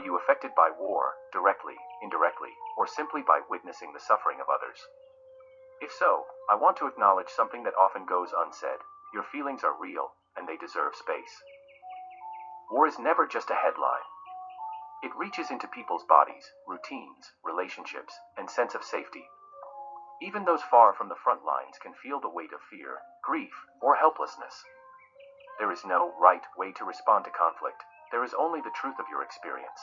you affected by war, directly, indirectly, or simply by witnessing the suffering of others? If so, I want to acknowledge something that often goes unsaid. Your feelings are real, and they deserve space. War is never just a headline. It reaches into people's bodies, routines, relationships, and sense of safety. Even those far from the front lines can feel the weight of fear, grief, or helplessness. There is no right way to respond to conflict. There is only the truth of your experience.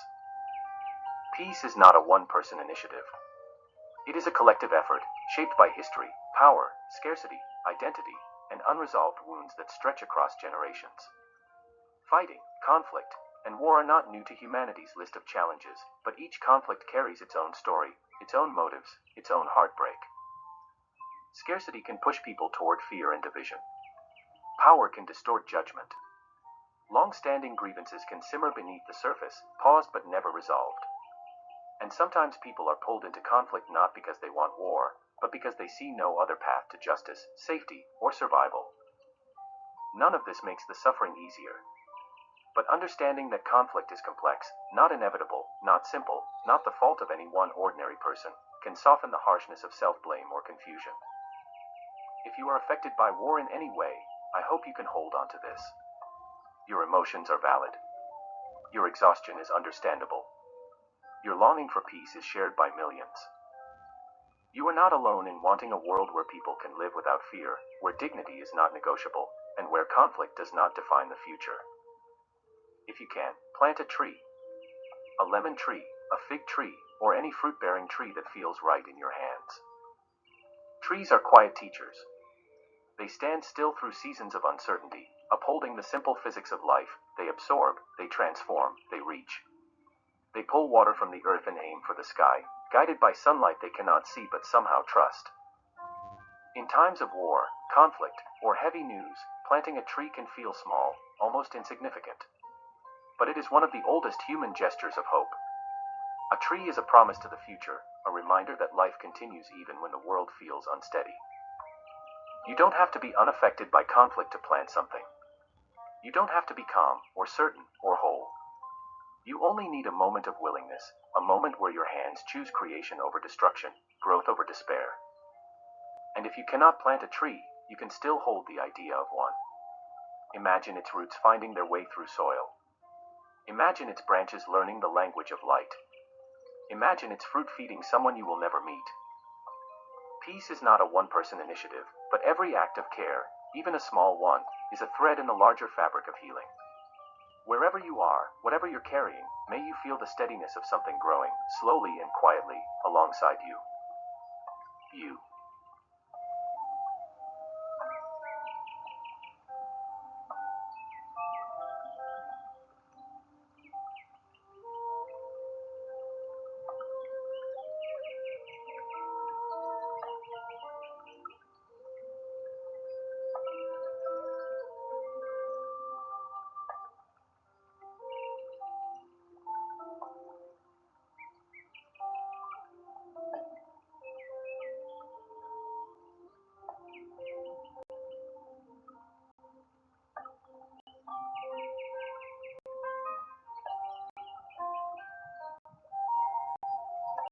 Peace is not a one-person initiative. It is a collective effort, shaped by history, power, scarcity, identity, and unresolved wounds that stretch across generations. Fighting, conflict, and war are not new to humanity's list of challenges, but each conflict carries its own story, its own motives, its own heartbreak. Scarcity can push people toward fear and division. Power can distort judgment. Long-standing grievances can simmer beneath the surface, paused but never resolved. And sometimes people are pulled into conflict not because they want war, but because they see no other path to justice, safety, or survival. None of this makes the suffering easier. But understanding that conflict is complex, not inevitable, not simple, not the fault of any one ordinary person, can soften the harshness of self-blame or confusion. If you are affected by war in any way, I hope you can hold on to this. Your emotions are valid. Your exhaustion is understandable. Your longing for peace is shared by millions. You are not alone in wanting a world where people can live without fear, where dignity is not negotiable, and where conflict does not define the future. If you can, plant a tree. A lemon tree, a fig tree, or any fruit-bearing tree that feels right in your hands. Trees are quiet teachers. They stand still through seasons of uncertainty, upholding the simple physics of life. They absorb, they transform, they reach. They pull water from the earth and aim for the sky, guided by sunlight they cannot see but somehow trust. In times of war, conflict, or heavy news, planting a tree can feel small, almost insignificant. But it is one of the oldest human gestures of hope. A tree is a promise to the future, a reminder that life continues even when the world feels unsteady. You don't have to be unaffected by conflict to plant something. You don't have to be calm, or certain, or whole. You only need a moment of willingness, a moment where your hands choose creation over destruction, growth over despair. And if you cannot plant a tree, you can still hold the idea of one. Imagine its roots finding their way through soil. Imagine its branches learning the language of light. Imagine its fruit feeding someone you will never meet. Peace is not a one-person initiative, but every act of care, even a small one, is a thread in the larger fabric of healing. Wherever you are, whatever you're carrying, may you feel the steadiness of something growing, slowly and quietly, alongside you. You.